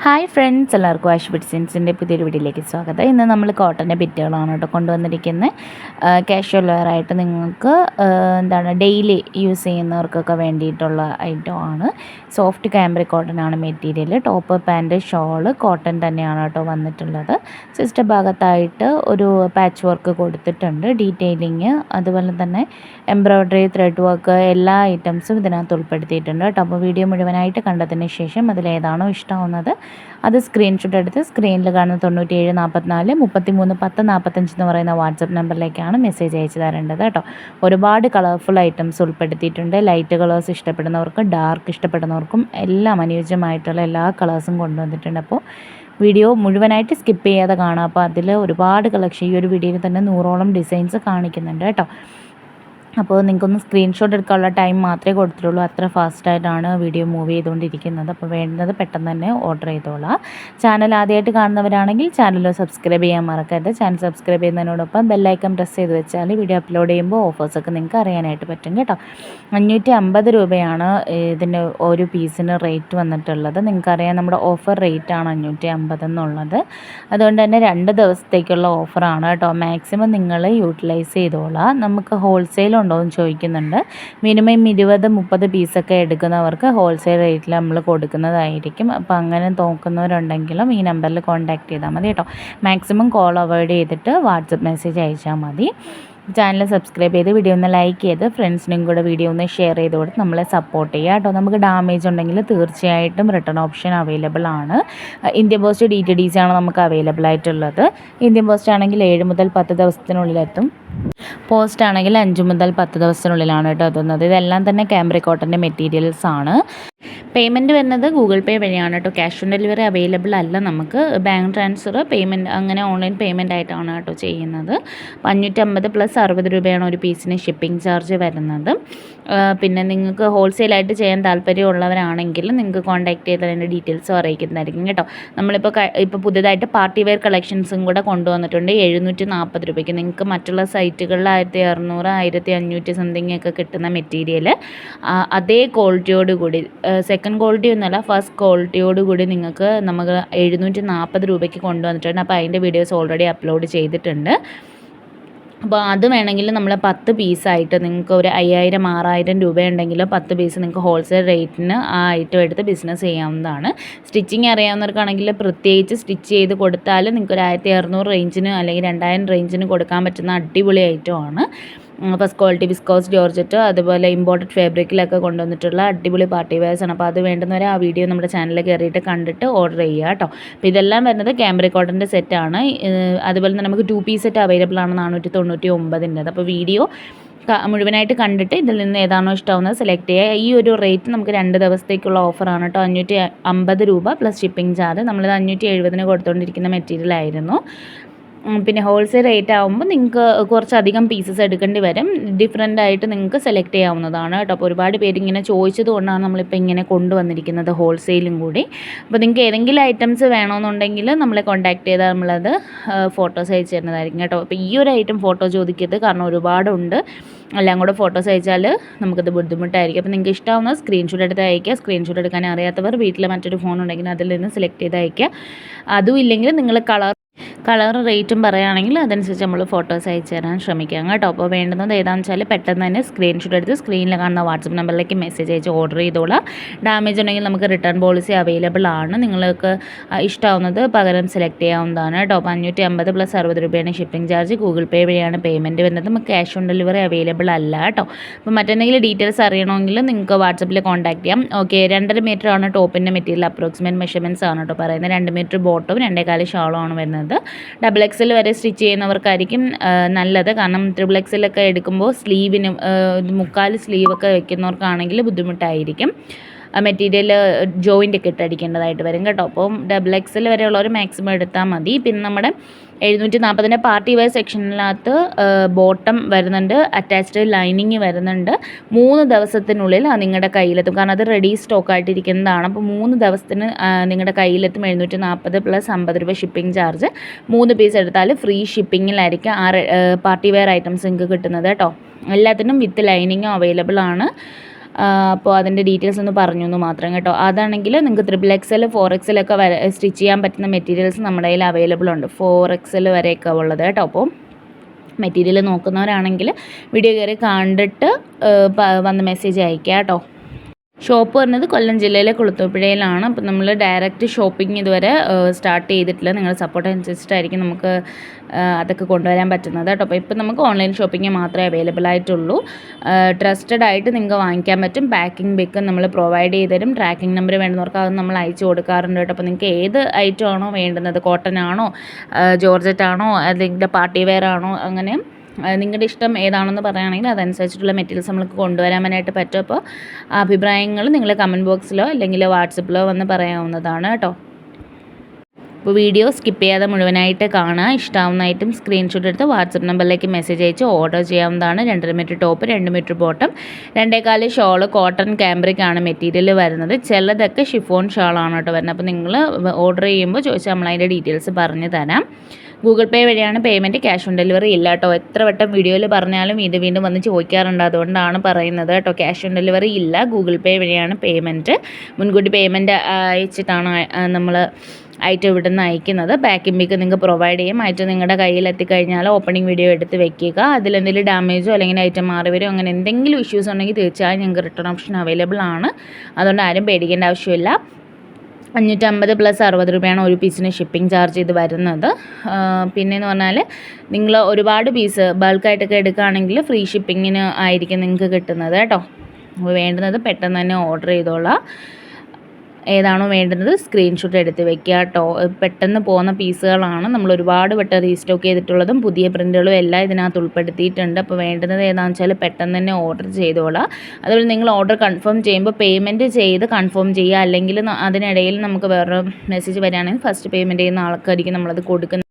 Hi friends, എല്ലാവർക്കും ash ബിറ്റ്സിൻസിൻ്റെ പുതിയൊരു വീഡിയോയിലേക്ക് സ്വാഗതം. ഇന്ന് നമ്മൾ കോട്ടൻ്റെ ബിറ്റുകളാണ് കേട്ടോ കൊണ്ടുവന്നിരിക്കുന്നത്. കാഷ്വൽ വെയർ ആയിട്ട് നിങ്ങൾക്ക് ഡെയിലി യൂസ് ചെയ്യുന്നവർക്കൊക്കെ വേണ്ടിയിട്ടുള്ള ഐറ്റമാണ്. സോഫ്റ്റ് കാംബ്രിക് കോട്ടൺ ആണ് material. Top, pant, shawl cotton തന്നെയാണ് കേട്ടോ വന്നിട്ടുള്ളത്. സിസ്റ്റർ ഭാഗത്തായിട്ട് ഒരു പാച്ച് വർക്ക് കൊടുത്തിട്ടുണ്ട്, ഡീറ്റെയിലിങ്, അതുപോലെ തന്നെ എംബ്രോയ്ഡറി, ത്രെഡ് വർക്ക്, എല്ലാ ഐറ്റംസും ഇതിനകത്ത് ഉൾപ്പെടുത്തിയിട്ടുണ്ട് കേട്ടോ. അപ്പോൾ വീഡിയോ മുഴുവനായിട്ട് കണ്ടതിന് ശേഷം അതിലേതാണോ ഇഷ്ടമാവുന്നത് അത് സ്ക്രീൻഷോട്ട് എടുത്ത് സ്ക്രീനിൽ കാണുന്ന 97 44 33 10 45 എന്ന് പറയുന്ന വാട്സപ്പ് നമ്പറിലേക്കാണ് മെസ്സേജ് അയച്ചു തരേണ്ടത് കേട്ടോ. ഒരുപാട് കളർഫുൾ ഐറ്റംസ് ഉൾപ്പെടുത്തിയിട്ടുണ്ട്. ലൈറ്റ് കളേഴ്സ് ഇഷ്ടപ്പെടുന്നവർക്കും ഡാർക്ക് ഇഷ്ടപ്പെടുന്നവർക്കും എല്ലാം അനുയോജ്യമായിട്ടുള്ള എല്ലാ കളേഴ്സും കൊണ്ടുവന്നിട്ടുണ്ട്. അപ്പോൾ വീഡിയോ മുഴുവനായിട്ട് സ്കിപ്പ് ചെയ്യാതെ കാണാം. അപ്പോൾ അതിൽ ഒരുപാട് കളക്ഷൻ, ഈ ഒരു വീഡിയോയിൽ തന്നെ 100ഓളം ഡിസൈൻസ് കാണിക്കുന്നുണ്ട് കേട്ടോ. അപ്പോൾ നിങ്ങൾക്കൊന്ന് സ്ക്രീൻഷോട്ട് എടുക്കാനുള്ള ടൈം മാത്രമേ കൊടുത്തിട്ടുള്ളൂ. അത്ര ഫാസ്റ്റായിട്ടാണ് വീഡിയോ മൂവ് ചെയ്തുകൊണ്ടിരിക്കുന്നത്. അപ്പോൾ വേണ്ടുന്നത് പെട്ടെന്ന് തന്നെ ഓർഡർ ചെയ്തോളാം. ചാനൽ ആദ്യമായിട്ട് കാണുന്നവരാണെങ്കിൽ ചാനൽ സബ്സ്ക്രൈബ് ചെയ്യാൻ മറക്കരുത്. ചാനൽ സബ്സ്ക്രൈബ് ചെയ്യുന്നതിനോടൊപ്പം ബെല്ലൈക്കൺ പ്രസ് ചെയ്ത് വെച്ചാൽ വീഡിയോ അപ്ലോഡ് ചെയ്യുമ്പോൾ ഓഫേഴ്സൊക്കെ നിങ്ങൾക്ക് അറിയാനായിട്ട് പറ്റും കേട്ടോ. 550 രൂപയാണ് ഇതിൻ്റെ ഒരു പീസിന് റേറ്റ് വന്നിട്ടുള്ളത്. നിങ്ങൾക്കറിയാം നമ്മുടെ ഓഫർ റേറ്റാണ് 550 എന്നുള്ളത്. അതുകൊണ്ട് തന്നെ 2 ദിവസത്തേക്കുള്ള ഓഫറാണ് കേട്ടോ. മാക്സിമം നിങ്ങൾ യൂട്ടിലൈസ് ചെയ്തോളാം. നമുക്ക് ഹോൾസെയിൽ ഉണ്ടോ എന്ന് ചോദിക്കുന്നുണ്ട്. മിനിമം 20-30 പീസൊക്കെ എടുക്കുന്നവർക്ക് ഹോൾസെയിൽ റേറ്റിൽ നമ്മൾ കൊടുക്കുന്നതായിരിക്കും. അപ്പോൾ അങ്ങനെ നോക്കുന്നവരുണ്ടെങ്കിലും ഈ നമ്പറിൽ കോൺടാക്ട് ചെയ്താൽ മതി കേട്ടോ. മാക്സിമം കോൾ അവോയ്ഡ് ചെയ്തിട്ട് വാട്സപ്പ് മെസ്സേജ് അയച്ചാൽ മതി. ചാനൽ സബ്സ്ക്രൈബ് ചെയ്ത് വീഡിയോ ഒന്ന് ലൈക്ക് ചെയ്ത് ഫ്രണ്ട്സിനും കൂടെ വീഡിയോ ഒന്ന് ഷെയർ ചെയ്ത് കൊടുത്ത് നമ്മളെ സപ്പോർട്ട് ചെയ്യുക കേട്ടോ. നമുക്ക് ഡാമേജ് ഉണ്ടെങ്കിൽ തീർച്ചയായിട്ടും റിട്ടേൺ ഓപ്ഷൻ അവൈലബിൾ ആണ്. ഇന്ത്യൻ പോസ്റ്റ് DTDC ആണ് നമുക്ക് അവൈലബിൾ ആയിട്ടുള്ളത്. ഇന്ത്യൻ പോസ്റ്റ് ആണെങ്കിൽ 7 മുതൽ 10 ദിവസത്തിനുള്ളിലെത്തും. പോസ്റ്റ് ആണെങ്കിൽ 5 മുതൽ 10 ദിവസത്തിനുള്ളിലാണ് കേട്ടോ എത്തുന്നത്. ഇതെല്ലാം തന്നെ കാംബ്രിക് കോട്ടൻ്റെ മെറ്റീരിയൽസ് ആണ്. പേയ്മെൻറ്റ് വരുന്നത് ഗൂഗിൾ പേ വഴിയാണ് കേട്ടോ. ക്യാഷ് ഓൺ ഡെലിവറി അവൈലബിൾ അല്ല. നമുക്ക് ബാങ്ക് ട്രാൻസ്ഫർ, പേയ്മെൻറ്റ്, അങ്ങനെ ഓൺലൈൻ പേയ്മെൻറ്റ് ആയിട്ടാണ് കേട്ടോ ചെയ്യുന്നത്. 550 പ്ലസ് 60 രൂപയാണ് ഒരു പീസിന് ഷിപ്പിംഗ് ചാർജ് വരുന്നത്. പിന്നെ നിങ്ങൾക്ക് ഹോൾസെയിലായിട്ട് ചെയ്യാൻ താല്പര്യമുള്ളവരാണെങ്കിൽ നിങ്ങൾക്ക് കോൺടാക്ട് ചെയ്ത് അതിൻ്റെ ഡീറ്റെയിൽസും അറിയിക്കുന്നതായിരിക്കും കേട്ടോ. നമ്മളിപ്പോൾ പുതുതായിട്ട് പാർട്ടി വെയർ കളക്ഷൻസും കൂടെ കൊണ്ടുവന്നിട്ടുണ്ട്. 740 രൂപയ്ക്ക് നിങ്ങൾക്ക് മറ്റുള്ള സൈറ്റുകളിൽ 1600, 1500 സംതിങ് ഒക്കെ കിട്ടുന്ന മെറ്റീരിയൽ അതേ ക്വാളിറ്റിയോട് കൂടി, സെക്കൻഡ് ക്വാളിറ്റി ഒന്നുമല്ല, ഫസ്റ്റ് ക്വാളിറ്റിയോട് കൂടി നിങ്ങൾക്ക് നമുക്ക് 740 രൂപയ്ക്ക് കൊണ്ടുവന്നിട്ടുണ്ട്. അപ്പോൾ അതിൻ്റെ വീഡിയോസ് ഓൾറെഡി അപ്ലോഡ് ചെയ്തിട്ടുണ്ട്. അപ്പോൾ അത് വേണമെങ്കിൽ നമ്മൾ 10 പീസായിട്ട് നിങ്ങൾക്ക് ഒരു 5000-6000 രൂപയുണ്ടെങ്കിൽ 10 പീസ് നിങ്ങൾക്ക് ഹോൾസെയിൽ റേറ്റിന് ആ ഐറ്റം എടുത്ത് ബിസിനസ് ചെയ്യാവുന്നതാണ്. സ്റ്റിച്ചിങ് അറിയാവുന്നവർക്കാണെങ്കിൽ പ്രത്യേകിച്ച് സ്റ്റിച്ച് ചെയ്ത് കൊടുത്താൽ നിങ്ങൾക്ക് ഒരു 1600 റേഞ്ചിന് അല്ലെങ്കിൽ 2000 റേഞ്ചിന് കൊടുക്കാൻ പറ്റുന്ന അടിപൊളി ഐറ്റമാണ്. ഫസ്റ്റ് ക്വാളിറ്റി വിസ്കോസ് ജോർജറ്റ്, അതുപോലെ ഇമ്പോർട്ടഡ് ഫാബ്രിക്കിലൊക്കെ കൊണ്ടുവന്നിട്ടുള്ള അടിപൊളി പാർട്ടി വെയർസ് ആണ്. അപ്പോൾ അത് വേണ്ടുന്നവരെ ആ വീഡിയോ നമ്മുടെ ചാനലിൽ കയറിയിട്ട് കണ്ടിട്ട് ഓർഡർ ചെയ്യുക കേട്ടോ. അപ്പോൾ ഇതെല്ലാം വരുന്നത് കാംബ്രിക് കോട്ടൻ്റെ സെറ്റാണ്. അതുപോലെ തന്നെ നമുക്ക് 2 പീസ് സെറ്റ് അവൈലബിൾ ആണ് 499. അപ്പോൾ വീഡിയോ മുഴുവനായിട്ട് കണ്ടിട്ട് ഇതിൽ നിന്ന് ഏതാണോ ഇഷ്ടമാവുന്നത് സെലക്ട് ചെയ്യുക. ഈ ഒരു റേറ്റ് നമുക്ക് 2 ദിവസത്തേക്കുള്ള ഓഫറാണ് കേട്ടോ. 550 രൂപ പ്ലസ് ഷിപ്പിംഗ് ചാർജ്. നമ്മളിത് 570 കൊടുത്തുകൊണ്ടിരിക്കുന്ന മെറ്റീരിയൽ ആയിരുന്നു. പിന്നെ ഹോൾസെയിൽ റേറ്റ് ആകുമ്പോൾ നിങ്ങൾക്ക് കുറച്ചധികം പീസസ് എടുക്കേണ്ടി വരും. ഡിഫറെൻ്റ് ആയിട്ട് നിങ്ങൾക്ക് സെലക്ട് ചെയ്യാവുന്നതാണ് കേട്ടോ. അപ്പോൾ ഒരുപാട് പേര് ഇങ്ങനെ ചോദിച്ചത് കൊണ്ടാണ് നമ്മളിപ്പോൾ ഇങ്ങനെ കൊണ്ടുവന്നിരിക്കുന്നത്, ഹോൾസെയിലും കൂടി. അപ്പോൾ നിങ്ങൾക്ക് ഏതെങ്കിലും ഐറ്റംസ് വേണമെന്നുണ്ടെങ്കിൽ നമ്മളെ കോൺടാക്ട് ചെയ്താൽ നമ്മളത് ഫോട്ടോസ് അയച്ചു തരുന്നതായിരിക്കും കേട്ടോ. അപ്പോൾ ഈ ഒരു ഐറ്റം ഫോട്ടോ ചോദിക്കരുത്, കാരണം ഒരുപാടുണ്ട്. എല്ലാം കൂടെ ഫോട്ടോസ് അയച്ചാൽ നമുക്കത് ബുദ്ധിമുട്ടായിരിക്കും. അപ്പോൾ നിങ്ങൾക്ക് ഇഷ്ടമാവുന്ന സ്ക്രീൻഷോട്ട് എടുത്ത് അയയ്ക്കുക. സ്ക്രീൻഷോട്ട് എടുക്കാൻ അറിയാത്തവർ വീട്ടിൽ മറ്റൊരു ഫോൺ ഉണ്ടെങ്കിൽ അതിൽ നിന്ന് സെലക്ട് ചെയ്ത് അയയ്ക്കുക. അതും ഇല്ലെങ്കിൽ നിങ്ങൾ കളർ റേറ്റും പറയുകയാണെങ്കിൽ അതനുസരിച്ച് നമ്മൾ ഫോട്ടോസ് അയച്ചു തരാൻ ശ്രമിക്കാം കേട്ടോ. അപ്പോൾ വേണ്ടുന്നത് ഏതാണെന്ന് വെച്ചാൽ പെട്ടെന്ന് തന്നെ സ്ക്രീൻഷോട്ട് എടുത്ത് സ്ക്രീനിൽ കാണുന്ന വാട്സപ്പ് നമ്പറിലേക്ക് മെസ്സേജ് അയച്ച് ഓർഡർ ചെയ്തോളാം. ഡാമേജ് ഉണ്ടെങ്കിൽ നമുക്ക് റിട്ടേൺ പോളിസി അവൈലബിൾ ആണ്. നിങ്ങൾക്ക് ഇഷ്ടമാവുന്നത് പകരം സെലക്ട് ചെയ്യാവുന്നതാണ് കേട്ടോ. അപ്പോൾ 550 പ്ലസ് 60 രൂപയാണ് ഷിപ്പിംഗ് ചാർജ്. ഗൂഗിൾ പേ വഴിയാണ് പേയ്മെൻറ്റ് വരുന്നത്. നമുക്ക് ക്യാഷ് ഓൺ ഡെലിവറി അവൈലബിൾ അല്ല കേട്ടോ. അപ്പോൾ മറ്റെന്തെങ്കിലും ഡീറ്റെയിൽസ് അറിയണമെങ്കിൽ നിങ്ങൾക്ക് വാട്സപ്പിൽ കോൺടാക്ട് ചെയ്യാം. ഓക്കെ, 2.5 മീറ്ററാണ് ടോപ്പിൻ്റെ മെറ്റീരിയൽ. അപ്രോക്സിമേറ്റ് മെഷർമെൻറ്റ്സ് ആണ് കേട്ടോ പറയുന്നത്. 2 മീറ്റർ ബോട്ടവും 2.25 ഷാളും ആണ് വരുന്നത്. XXL വരെ സ്റ്റിച്ച് ചെയ്യുന്നവർക്കായിരിക്കും നല്ലത്. കാരണം XXL ഒക്കെ എടുക്കുമ്പോൾ സ്ലീവിന് 3/4 സ്ലീവൊക്കെ വെക്കുന്നവർക്കാണെങ്കിൽ ബുദ്ധിമുട്ടായിരിക്കും. മെറ്റീരിയൽ ജോയിൻ്റ് ഒക്കെ ഇട്ടടിക്കേണ്ടതായിട്ട് വരും കേട്ടോ. അപ്പം XXL വരെയുള്ളവർ മാക്സിമം എടുത്താൽ മതി. പിന്നെ നമ്മുടെ 740 പാർട്ടി വെയർ സെക്ഷനിനകത്ത് ബോട്ടം വരുന്നുണ്ട്, അറ്റാച്ച്ഡ് ലൈനിങ് വരുന്നുണ്ട്. 3 ദിവസത്തിനുള്ളിൽ നിങ്ങളുടെ കയ്യിലെത്തും. കാരണം അത് റെഡി സ്റ്റോക്കായിട്ടിരിക്കുന്നതാണ്. അപ്പോൾ 3 ദിവസത്തിന് നിങ്ങളുടെ കയ്യിലെത്തും. 740 പ്ലസ് 50 രൂപ ഷിപ്പിംഗ് ചാർജ്. 3 പീസ് എടുത്താൽ ഫ്രീ ഷിപ്പിങ്ങിലായിരിക്കും പാർട്ടി വെയർ ഐറ്റംസ് നിങ്ങൾക്ക് കിട്ടുന്നത് കേട്ടോ. എല്ലാത്തിനും വിത്ത് ലൈനിങ്ങും അവൈലബിൾ ആണ്. അപ്പോൾ അതിൻ്റെ ഡീറ്റെയിൽസ് ഒന്ന് പറഞ്ഞു എന്ന് മാത്രം കേട്ടോ. അതാണെങ്കിൽ നിങ്ങൾക്ക് XXL 4XL ഒക്കെ വരെ സ്റ്റിച്ച് ചെയ്യാൻ പറ്റുന്ന മെറ്റീരിയൽസ് നമ്മുടെ കയ്യിൽ അവൈലബിൾ ഉണ്ട്. 4XL വരെയൊക്കെ ഉള്ളത് കേട്ടോ. അപ്പോൾ മെറ്റീരിയൽ നോക്കുന്നവരാണെങ്കിൽ വീഡിയോ കയറി കണ്ടിട്ട് വന്ന് മെസ്സേജ് അയക്കുക കേട്ടോ. ഷോപ്പ് വരുന്നത് കൊല്ലം ജില്ലയിലെ കുളത്തൂപ്പുഴയിലാണ്. അപ്പോൾ നമ്മൾ ഡയറക്റ്റ് ഷോപ്പിംഗ് ഇതുവരെ സ്റ്റാർട്ട് ചെയ്തിട്ടില്ല. നിങ്ങളുടെ സപ്പോർട്ട് അനുസരിച്ചിട്ടായിരിക്കും നമുക്ക് അതൊക്കെ കൊണ്ടുവരാൻ പറ്റുന്നത് കേട്ടോ. അപ്പോൾ ഇപ്പോൾ നമുക്ക് ഓൺലൈൻ ഷോപ്പിംഗ് മാത്രമേ അവൈലബിൾ ആയിട്ടുള്ളൂ. ട്രസ്റ്റഡ് ആയിട്ട് നിങ്ങൾക്ക് വാങ്ങിക്കാൻ പറ്റും. പാക്കിംഗ് ബിക്ക് നമ്മൾ പ്രൊവൈഡ് ചെയ്ത് തരും. ട്രാക്കിംഗ് നമ്പർ വേണ്ടുന്നവർക്ക് അത് നമ്മൾ അയച്ചു കൊടുക്കാറുണ്ട് കേട്ടോ. അപ്പോൾ നിങ്ങൾക്ക് ഏത് ഐറ്റം ആണോ വേണ്ടുന്നത്, കോട്ടൺ ആണോ, ജോർജറ്റ് ആണോ, അല്ലെങ്കിൽ പാർട്ടി വെയർ ആണോ, അങ്ങനെ നിങ്ങളുടെ ഇഷ്ടം ഏതാണെന്ന് പറയുകയാണെങ്കിൽ അതനുസരിച്ചിട്ടുള്ള മെറ്റീരിയൽസ് നമുക്ക് കൊണ്ടുവരാനായിട്ട് പറ്റും. അപ്പോൾ അഭിപ്രായങ്ങൾ നിങ്ങൾ കമൻറ്റ് ബോക്സിലോ അല്ലെങ്കിൽ വാട്സപ്പിലോ വന്ന് പറയാവുന്നതാണ് കേട്ടോ. അപ്പോൾ വീഡിയോ സ്കിപ്പ് ചെയ്യാതെ മുഴുവനായിട്ട് കാണുക. ഇഷ്ടമാവുന്ന ഐറ്റം സ്ക്രീൻഷോട്ട് എടുത്ത് വാട്സപ്പ് നമ്പറിലേക്ക് മെസ്സേജ് അയച്ച് ഓർഡർ ചെയ്യാവുന്നതാണ്. 2.5 metre top, 2 metre bottom, 2.25 shawl, cotton ക്യാമ്പ്രിക്കാണ് മെറ്റീരിയൽ വരുന്നത്. ചിലതൊക്കെ ഷിഫോൺ ഷാളാണ് കേട്ടോ വരുന്നത്. അപ്പോൾ നിങ്ങൾ ഓർഡർ ചെയ്യുമ്പോൾ ചോദിച്ചാൽ നമ്മളതിൻ്റെ ഡീറ്റെയിൽസ് പറഞ്ഞു തരാം. ഗൂഗിൾ പേ വഴിയാണ് പേയ്മെൻറ്റ്, ക്യാഷ് ഓൺ ഡെലിവറി ഇല്ല കേട്ടോ. എത്ര വട്ടം വീഡിയോയിൽ പറഞ്ഞാലും വീണ്ടും വന്ന് ചോദിക്കാറുണ്ട്, അതുകൊണ്ടാണ് പറയുന്നത് കേട്ടോ. ക്യാഷ് ഓൺ ഡെലിവറി ഇല്ല, ഗൂഗിൾ പേ വഴിയാണ് പേയ്മെൻറ്റ്. മുൻകൂട്ടി പേയ്മെൻറ്റ് അയച്ചിട്ടാണ് നമ്മൾ ഐറ്റം ഇവിടെ നിന്ന് അയക്കുന്നത്. പാക്കിംഗ് ബിക്ക് നിങ്ങൾക്ക് പ്രൊവൈഡ് ചെയ്യും. ഐറ്റം നിങ്ങളുടെ കയ്യിൽ എത്തിക്കഴിഞ്ഞാൽ ഓപ്പണിംഗ് വീഡിയോ എടുത്ത് വെക്കുക. അതിലെന്തെങ്കിലും ഡാമേജോ അല്ലെങ്കിൽ ഐറ്റം മാറി വരുമോ അങ്ങനെ എന്തെങ്കിലും ഇഷ്യൂസ് ഉണ്ടെങ്കിൽ തീർച്ചയായും നിങ്ങൾക്ക് റിട്ടേൺ ഓപ്ഷൻ അവൈലബിൾ ആണ്. അതുകൊണ്ട് ആരും പേടിക്കേണ്ട ആവശ്യമില്ല. 550 + 60 രൂപയാണ് ഒരു പീസിന് ഷിപ്പിംഗ് ചാർജ് ഇത് വരുന്നത്. പിന്നെയെന്ന് പറഞ്ഞാൽ നിങ്ങൾ ഒരുപാട് പീസ് ബൾക്കായിട്ടൊക്കെ എടുക്കുകയാണെങ്കിൽ ഫ്രീ ഷിപ്പിങ്ങിന് ആയിരിക്കും നിങ്ങൾക്ക് കിട്ടുന്നത് കേട്ടോ. വേണ്ടുന്നത് പെട്ടെന്ന് തന്നെ ഓർഡർ ചെയ്തോളാം. ഏതാണോ വേണ്ടുന്നത് സ്ക്രീൻഷോട്ട് എടുത്ത് വെക്കുക കേട്ടോ. പെട്ടെന്ന് പോകുന്ന പീസുകളാണ്. നമ്മൾ ഒരുപാട് വട്ടം റീസ്റ്റോക്ക് ചെയ്തിട്ടുള്ളതും പുതിയ പ്രിൻ്റുകളും എല്ലാം ഇതിനകത്ത് ഉൾപ്പെടുത്തിയിട്ടുണ്ട്. അപ്പോൾ വേണ്ടുന്നത് ഏതാണെന്ന് വെച്ചാൽ പെട്ടെന്ന് തന്നെ ഓർഡർ ചെയ്തോളാം. അതുപോലെ നിങ്ങൾ ഓർഡർ കൺഫേം ചെയ്യുമ്പോൾ പേയ്മെൻറ്റ് ചെയ്ത് കൺഫേം ചെയ്യുക. അല്ലെങ്കിൽ അതിനിടയിൽ നമുക്ക് വേറൊരു മെസ്സേജ് വരികയാണെങ്കിൽ ഫസ്റ്റ് പേയ്മെൻറ്റ് ചെയ്യുന്ന ആൾക്കായിരിക്കും നമ്മളത് കൊടുക്കുന്നത്.